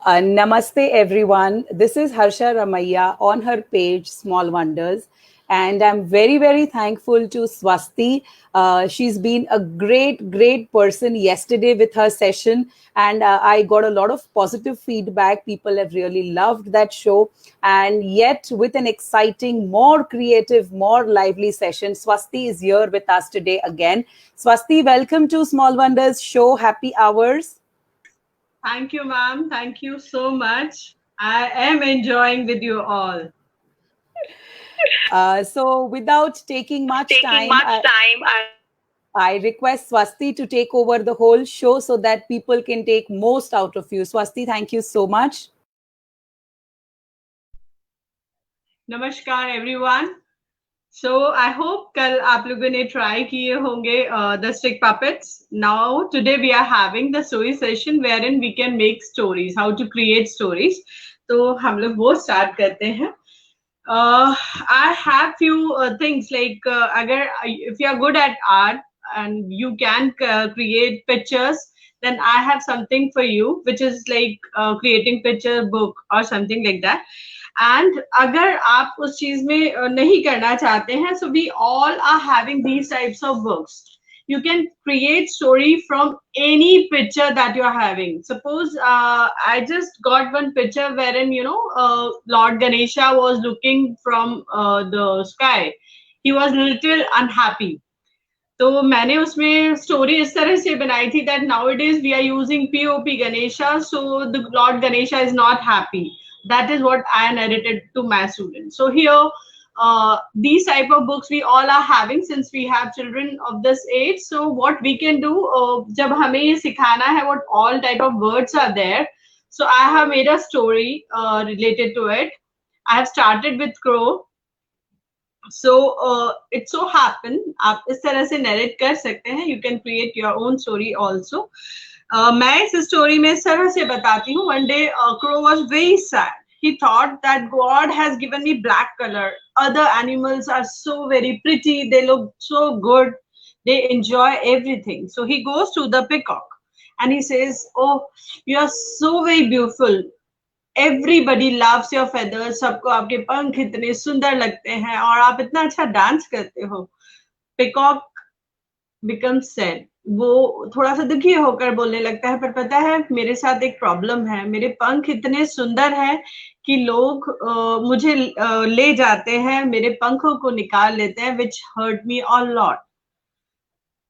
Namaste, everyone. This is Harsha Ramaiya on her page, Small Wonders. And I'm very, very thankful to Swasti. She's been a great, great person yesterday with her session. And I got a lot of positive feedback. People have really loved that show. And yet, with an exciting, more creative, more lively session, Swasti is here with us today again. Swasti, welcome to Small Wonders show. Happy hours. Thank you, ma'am. Thank you so much. I am enjoying with you all. So, without taking much Taking time, much time. I request Swasti to take over the whole show so that people can take most out of you. Swasti, thank you so much. Namaskar, everyone. So I hope कल आप लोगों ने try किए होंगे the stick puppets. Now today we are having the story session wherein we can make stories, how to create stories. तो हम लोग वो start करते हैं. I have few things like agar if you are good at art and you can create pictures, then I have something for you, which is like creating picture book or something like that. And अगर आप उस चीज में नहीं करना चाहते हैं, so we all are having these types of books. You can create story from any picture that you're having. Suppose I just got one picture wherein Lord Ganesha was looking from the sky. He was little unhappy. तो मैंने उसमें story इस तरह से बनाई थी that nowadays we are using POP Ganesha, so the Lord Ganesha is not happy. That is what I narrated to my students. So here, these type of books we all are having since we have children of this age. So what we can do, जब हमें ये सिखाना है what all type of words are there. So I have made a story related to it. I have started with crow. So it so happen आप इस तरह से narrate कर सकते हैं. You can create your own story also. मैं इस story में इस तरह से बताती हूँ. One day crow was very sad. He thought that God has given me black color. Other animals are so very pretty. They look so good. They enjoy everything. So he goes to the peacock and he says, "Oh, you are so very beautiful. Everybody loves your feathers. सबको आपके पंख इतने सुंदर लगते हैं और आप इतना अच्छा डांस करते हो." Peacock become sad. वो थोड़ा सा दुखी होकर बोलने लगता है, पर पता है मेरे साथ एक प्रॉब्लम है. मेरे पंख इतने सुंदर हैं कि लोग मुझे ले जाते हैं, मेरे पंखों को निकाल लेते हैं, which hurt me a lot.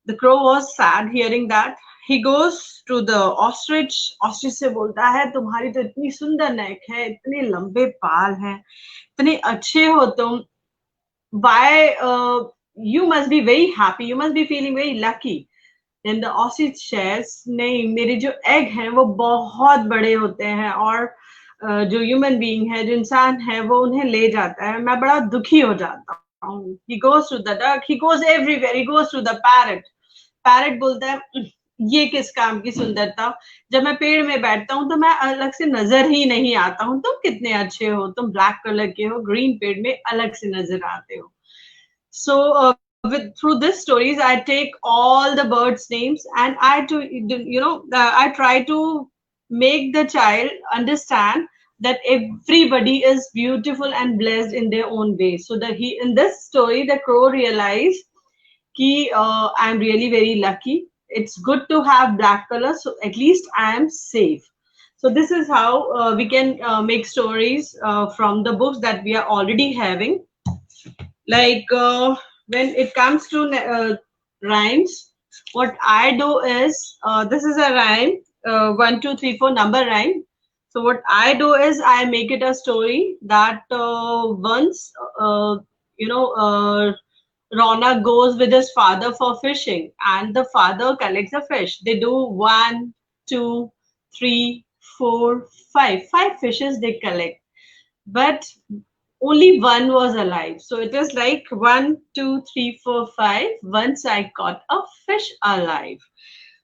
The crow was sad hearing that. He goes to the ostrich. Ostrich से बोलता है, तुम्हारी तो इतनी सुंदर नेक है, इतने लंबे बाल हैं, इतने अच्छे हो तुम. Why you must be very happy. You must be feeling very lucky. Then the ostrich says, नहीं, मेरे जो egg हैं वो बहुत बड़े होते हैं और जो human being है, जो इंसान है, वो उन्हें ले जाता है. मैं बड़ा दुखी हो जाता हूँ. He goes to the duck. He goes everywhere. He goes to the parrot. Parrot बोलता है, ये किस काम की सुंदरता. जब मैं पेड़ में बैठता हूँ तो मैं अलग से नजर ही नहीं आता हूँ. तुम कितने अच्छे हो, तुम ब्लैक कलर के हो, ग्रीन पेड़ में अलग से नजर आते हो. So through this stories I take all the birds names and I try to make the child understand that everybody is beautiful and blessed in their own way. So that he in this story the crow realized कि I'm really very lucky. It's good to have black color, so at least I am safe. So this is how we can make stories from the books that we are already having. Like when it comes to rhymes, what I do is this is a rhyme, 1 2 3 4 number rhyme. So what I do is I make it a story that once you know Ronak goes with his father for fishing, and the father collects the fish. They do 1 2 3 4 5 fishes they collect, but only one was alive. So it is like 1 2 3 4 5. Once I caught a fish alive.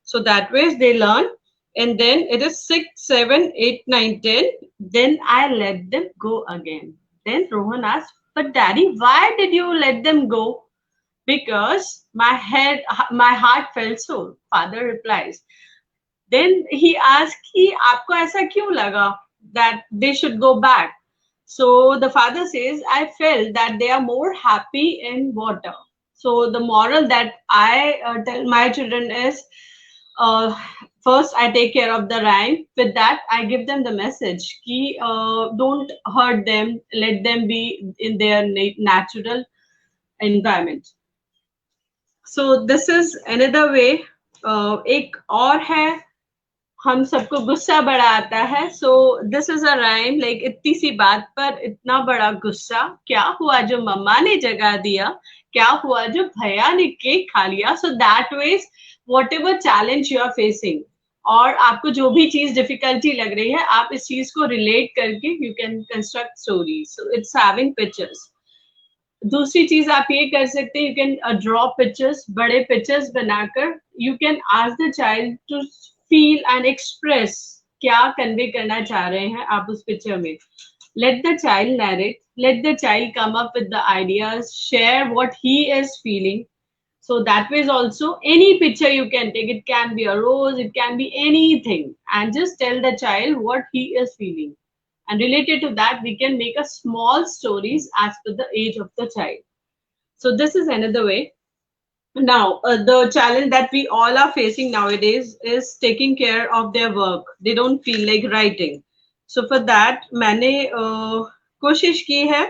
So that way they learn. And then it is 6 7 8 9 10. Then I let them go again. Then Rohan asked, "But daddy, why did you let them go?" "Because my heart felt so." Father replies, Then he asked कि आपको ऐसा क्यों लगा that they should go back. So the father says, I felt that they are more happy in water. So the moral that I tell my children is, uh, first I take care of the rhyme. With that, I give them the message कि don't hurt them, let them be in their natural environment. So this is another way. एक और है, हम सबको गुस्सा बड़ा आता है. So this is a rhyme, like इतनी सी बात पर इतना बड़ा गुस्सा, क्या हुआ जो मम्मा ने जगा दिया, क्या हुआ जो भैया ने केक खा लिया. So that ways whatever challenge you are facing, और आपको जो भी चीज डिफिकल्टी लग रही है, आप इस चीज को रिलेट करके you can construct story. So it's having pictures. दूसरी चीज आप ये कर सकते हैं, यू कैन ड्रॉ पिक्चर्स, बड़े पिक्चर्स बनाकर you can ask the child to feel and express क्या कन्वे करना चाह रहे हैं आप उस पिक्चर में. Let the child narrate, let the child come up with the ideas, share what he is feeling. So that way is also any picture you can take. It can be a rose, it can be anything, and just tell the child what he is feeling. And related to that, we can make a small stories as per the age of the child. So this is another way. Now, the challenge that we all are facing nowadays is taking care of their work. They don't feel like writing. So for that, मैंने कोशिश की है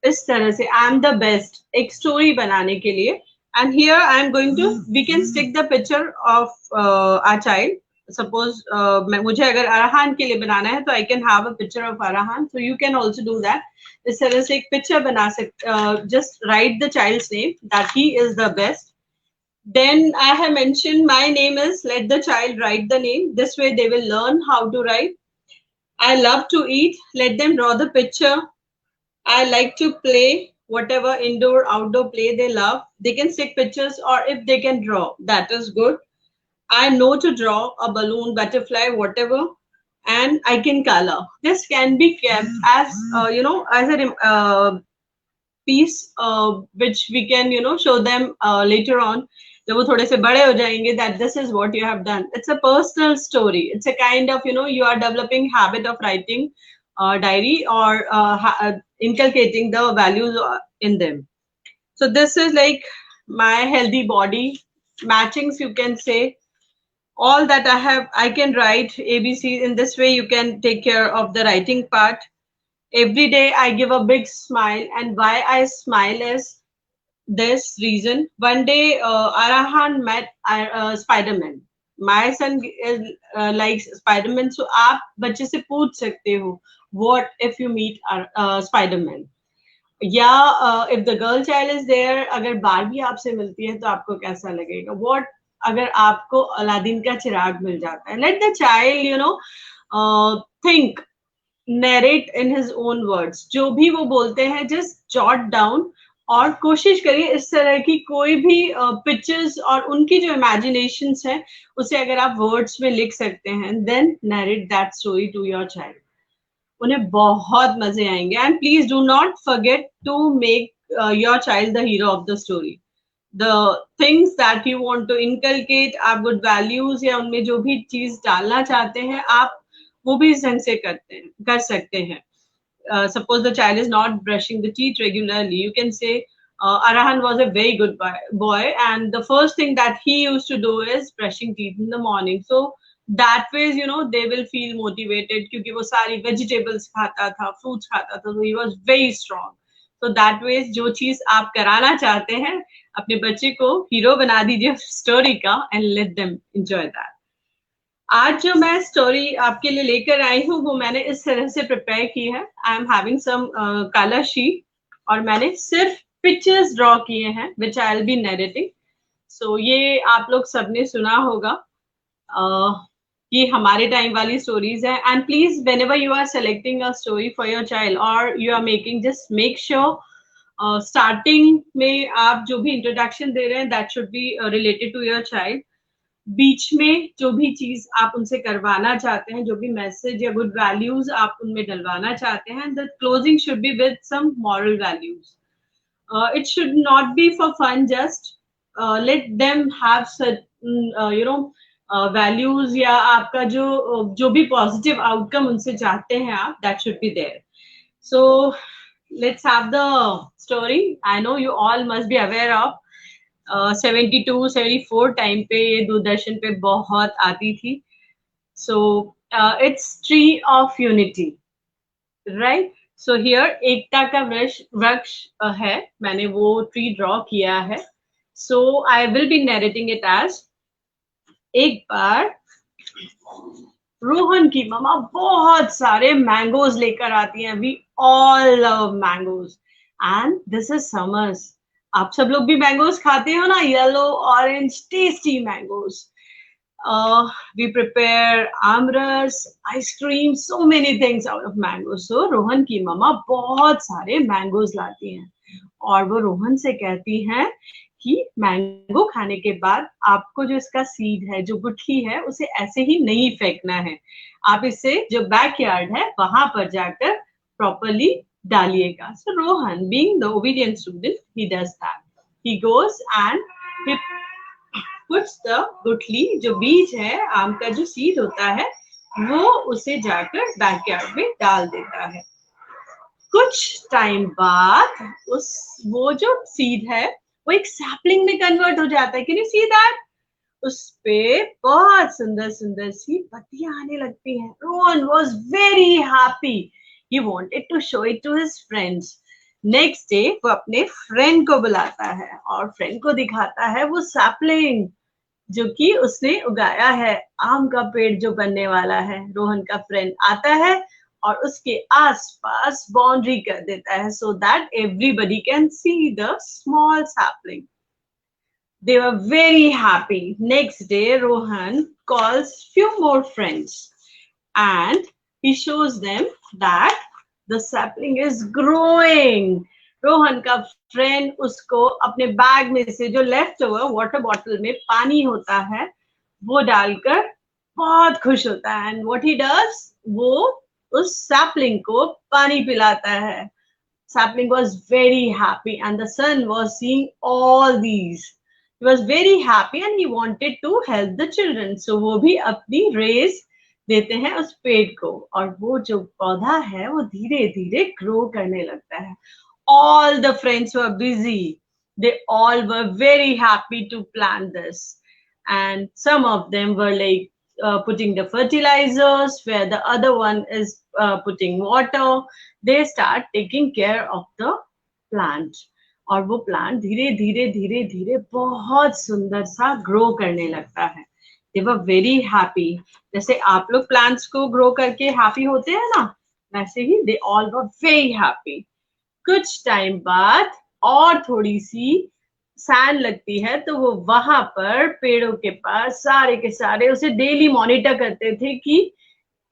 इस तरह से, I am the best एक story बनाने के लिए. And here I am going to, we can stick the picture of our child. Suppose मुझे अगर अरहान के लिए बनाना है, तो I can have a picture of Arahan. So you can also do that. इस तरह से एक picture बना सकते, just write the child's name that he is the best. Then I have mentioned my name is, let the child write the name. This way they will learn how to write. I love to eat, let them draw the picture. I like to play, whatever indoor, outdoor play they love. They can stick pictures, or if they can draw, that is good. I know to draw a balloon, butterfly, whatever, and I can color. This can be kept as, as a piece which we can, show them later on. जब वो थोड़े से बड़े हो जाएंगे, that this is what you have done. It's a personal story. It's a kind of, you are developing habit of writing diary, or inculcating the values in them. So this is like my healthy body matchings, you can say. All that I can write ABC. In this way you can take care of the writing part. Every day I give a big smile, and why I smile is this reason. One day Arahan met Spider-Man. My son likes Spider-Man, so आप बच्चे से पूछ सकते हो, what if you meet Spider-Man? या if the girl child is there, अगर Barbie आपसे मिलती है तो आपको कैसा लगेगा? What अगर आपको अलादीन का चिराग मिल जाता है? Let the child think, narrate in his own words. जो भी वो बोलते हैं, just jot down, और कोशिश करिए इस तरह की कोई भी पिक्चर्स और उनकी जो इमेजिनेशंस है, उसे अगर आप वर्ड्स में लिख सकते हैं, then narrate that story to your child. उन्हें बहुत मजे आएंगे. And please do not forget to make your child the hero of the story. The things that you want to inculcate, आप good values या उनमें जो भी चीज डालना चाहते हैं, आप वो भी इस ढंग से कर सकते हैं. Suppose the child is not brushing the teeth regularly, you can say Arahan was a very good boy, and the first thing that he used to do is brushing teeth in the morning. So that way, they will feel motivated, क्योंकि वो सारी vegetables खाता था, fruits खाता था, so he was very strong. So that way, जो चीज आप कराना चाहते हैं, अपने बच्चे को हीरो बना दीजिए स्टोरी का, and let them enjoy that. आज जो मैं स्टोरी आपके लिए लेकर आई हूँ, वो मैंने इस तरह से प्रिपेयर की है. I am having some colour sheet, और मैंने सिर्फ पिक्चर्स ड्रॉ किए हैं, which I will be narrating. So ये आप लोग सबने सुना होगा, ये हमारे टाइम वाली स्टोरीज है. And please whenever you are selecting a story for your child, और you are making, just make sure starting में आप जो भी इंट्रोडक्शन दे रहे हैं, that should be related to your child. बीच में जो भी चीज आप उनसे करवाना चाहते हैं, जो भी मैसेज या गुड वैल्यूज आप उनमें डलवाना चाहते हैं, the closing should be with some moral values. It should not be for fun, just let them have certain values या आपका जो भी पॉजिटिव आउटकम उनसे चाहते हैं आप, that should be there. So let's have the story. I know you all must be aware of 72 74 time पे ये दूरदर्शन पे बहुत आती थी. So it's tree of unity, right? So here एकता का वृक्ष है, मैंने वो ट्री ड्रॉ किया है. So I will be narrating it as, एक बार रोहन की मम्मा बहुत सारे मैंगोज लेकर आती हैं. We all love mangoes and this is summers. आप सब लोग भी मैंगोज खाते हो ना, yellow orange tasty mangoes. We prepare aamras, ice cream, so many things out of mango. So Rohan की मम्मा बहुत सारे मैंगोज लाती हैं और वो रोहन से कहती हैं कि मैंगो खाने के बाद आपको जो इसका सीड है, जो गुठली है, उसे ऐसे ही नहीं फेंकना है. आप इसे जो बैकयार्ड है वहां पर जाकर प्रॉपरली डालिएगा. So Rohan, being the obedient student, he does that. He goes and he puts the गुठली, जो बीज है, आम का जो सीड होता है, वो उसे जाकर बैकयार्ड में डाल देता है. कुछ टाइम बाद वो जो सीड है वो एक सैपलिंग में कन्वर्ट हो जाता है. Can you see that? उस पे बहुत सुंदर सुंदर सी पत्तियां आने लगती हैं. Rohan was very happy. He wanted to show it to his friends. Next day वो अपने फ्रेंड को बुलाता है और फ्रेंड को दिखाता है वो सैपलिंग जो कि उसने उगाया है. आम का पेड़ जो बनने वाला है. रोहन का फ्रेंड आता है और उसके आसपास बाउंड्री कर देता है so that everybody can see the small sapling. They were very happy. Next day, Rohan calls few more friends and he shows them that the sapling is growing. Rohan का फ्रेंड उसको अपने बैग में से जो left over water bottle में पानी होता है वो डालकर बहुत खुश होता है. एंड व्हाट ही डज, वो उस सैपलिंग को पानी पिलाता है. Sapling was very happy and the son was seeing all these. He was very happy and he wanted to help the children. So वो भी अपनी रेस देते हैं उस पेड़ को और वो जो पौधा है वो धीरे धीरे ग्रो करने लगता है. All the friends were busy. They all were very happy to plant this. And some of them were like putting the fertilizers, where the other one is putting water. They start taking care of the plant. और वो plant धीरे धीरे धीरे धीरे बहुत सुंदर सा grow करने लगता है. They were very happy. जैसे आप लोग प्लांट्स को ग्रो करके हैप्पी होते हैं ना, वैसे ही they all were very happy. कुछ टाइम बाद और थोड़ी सी सैंड लगती है तो वो वहां पर पेड़ों के पास सारे के सारे उसे डेली मॉनिटर करते थे कि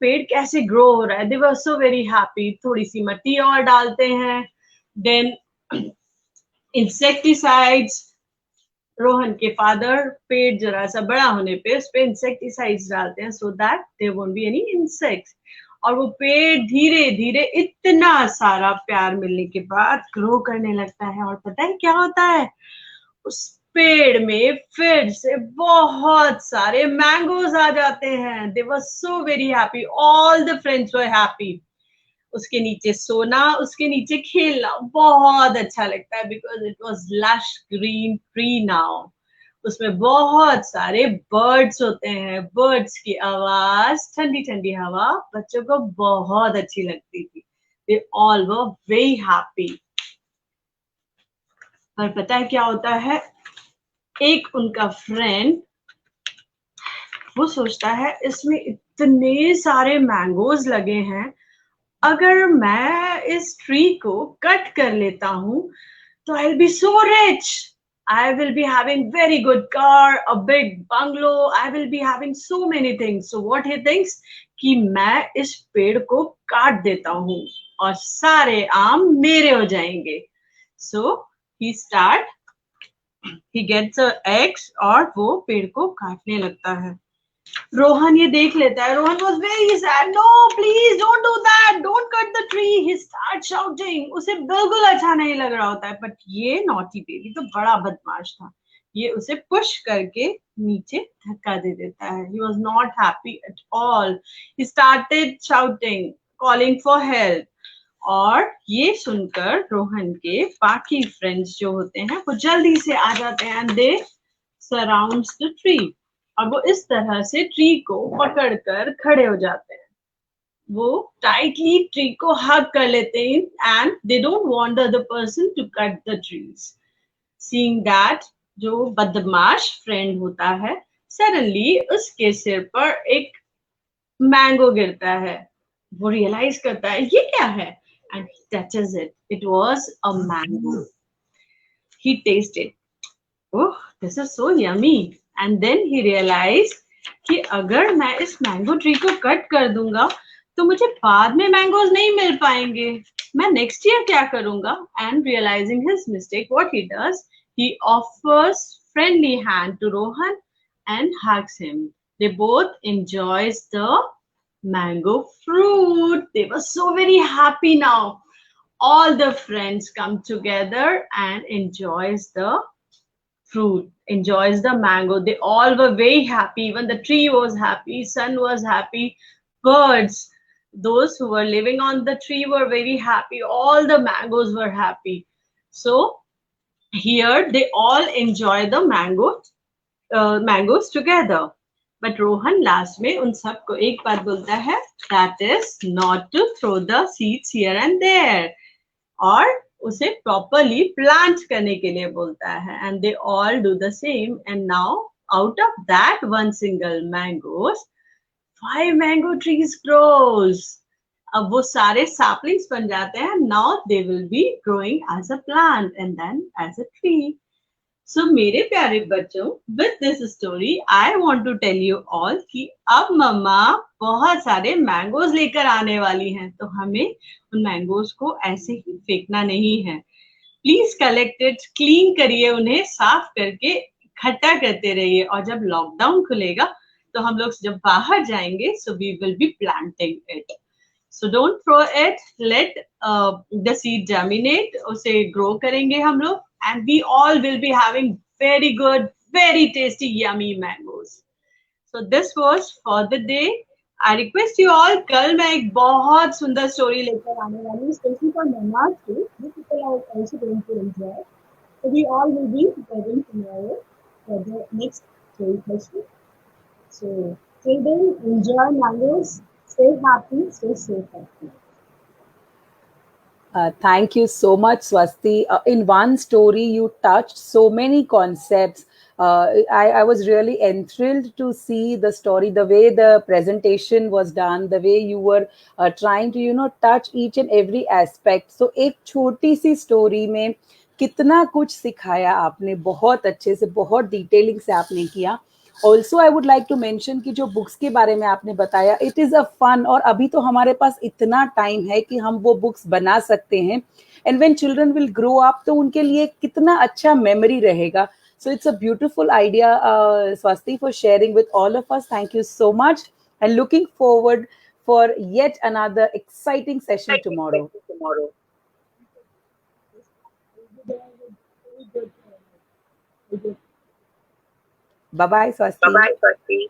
पेड़ कैसे ग्रो हो रहा है. दे वर सो वेरी हैप्पी. थोड़ी सी मिट्टी और डालते हैं. Then insecticides. रोहन के फादर पेड़ जरा सा बड़ा होने पे उस पे इंसेक्टिसाइड्स डालते हैं so that there won't be any insects. और वो पेड़ धीरे धीरे इतना सारा प्यार मिलने के बाद ग्रो करने लगता है. और पता है क्या होता है? उस पेड़ में फिर से बहुत सारे मैंगोज आ जाते हैं. They were so very happy. All the friends were happy. उसके नीचे सोना, उसके नीचे खेलना बहुत अच्छा लगता है because it was lush green tree now. उसमें बहुत सारे बर्ड्स होते हैं. बर्ड्स की आवाज, ठंडी ठंडी हवा बच्चों को बहुत अच्छी लगती थी. They all were very happy. पर पता है क्या होता है? एक उनका फ्रेंड वो सोचता है इसमें इतने सारे मैंगोज लगे हैं, अगर मैं इस ट्री को कट कर लेता हूं तो आई will B so rich. I will be having very good car, a big bungalow. I will be having so many things. So what he thinks कि मैं इस पेड़ को काट देता हूँ और सारे आम मेरे हो जाएंगे. So he gets a axe और वो पेड़ को काटने लगता है. रोहन ये देख लेता है. Rohan was very sad. No, please don't do that. Don't cut the tree. He starts shouting. उसे बिल्कुल अच्छा नहीं लग रहा होता है. बट ये नॉटी बेबी तो बड़ा बदमाश था. ये उसे पुश करके नीचे धक्का दे देता है. He was not happy at all. He started shouting, calling for help. और ये सुनकर रोहन के बाकी फ्रेंड्स जो होते हैं वो जल्दी से आ जाते हैं, and they surrounds the tree. और वो इस तरह से ट्री को पकड़कर खड़े हो जाते हैं. वो टाइटली ट्री को हग कर लेते हैं, and they don't want the other person to cut the trees. Seeing that, जो बदमाश फ्रेंड होता है, सडनली उसके सिर पर एक मैंगो गिरता है. वो रियलाइज करता है ये क्या है, and he touches it. It was a mango. He tested, oh this is so yummy. And then he realize कि अगर मैं इस मैंगो ट्री को कट कर दूंगा तो मुझे बाद में मैंगोज नहीं मिल पाएंगे. मैं नेक्स्ट ईयर क्या करूंगा? And realizing his mistake, what he does, he offers friendly hand to Rohan and hugs him. They both enjoys the mango fruit. They were so very happy now. All the friends come together and enjoys the fruit, enjoys the mango. They all were very happy. Even the tree was happy, sun was happy, birds, those who were living on the tree were very happy. All the mangoes were happy. So here they all enjoy the mangoes together. But Rohan last में उन सबको एक बात बोलता है, that is not to throw the seeds here and there. और उसे properly plant करने के लिए बोलता है. And they all do the same. And now out of that one single mangoes, 5 mango trees grows. अब वो सारे saplings बन जाते हैं. Now they will be growing as a plant and then as a tree. So मेरे प्यारे बच्चों, with this story I want to tell you all कि अब मम्मा बहुत सारे मैंगोज लेकर आने वाली हैं, तो हमें उन मैंगोज को ऐसे ही फेंकना नहीं है. प्लीज कलेक्ट इट, क्लीन करिए, उन्हें साफ करके इकट्ठा करते रहिए. और जब लॉकडाउन खुलेगा तो हम लोग जब बाहर जाएंगे, so we will be planting it. So don't throw it, let the seed germinate, उसे grow करेंगे हम लोग, and we all will be having very good, very tasty, yummy mangoes. So this was for the day. I request you all, कल मैं एक बहुत सुंदर story लेकर आने वाली हूँ, especially for mamas too. You people are also going to enjoy. So we all will be present tomorrow for the next story session. So till then, enjoy mangoes. Stay happy, stay safe. Thank you so much, Swasti. In one story, you touched so many concepts. I was really enthralled to see the story, the way the presentation was done, the way you were trying to, touch each and every aspect. So, एक छोटी सी story में कितना कुछ सिखाया आपने, बहुत अच्छे से, बहुत डिटेलिंग से आपने किया. Also I would like to mention कि जो बुक्स के बारे में आपने बताया, इट इज़ अ फन, और अभी तो हमारे पास इतना टाइम है कि हम वो बुक्स बना सकते हैं. And when children will grow up, तो उनके लिए कितना अच्छा मेमोरी रहेगा. So it's a beautiful idea, Swasti, for sharing with all of us. Thank you so much, and looking forward for yet another exciting session tomorrow. Bye-bye, Swasti. Bye-bye, Swati.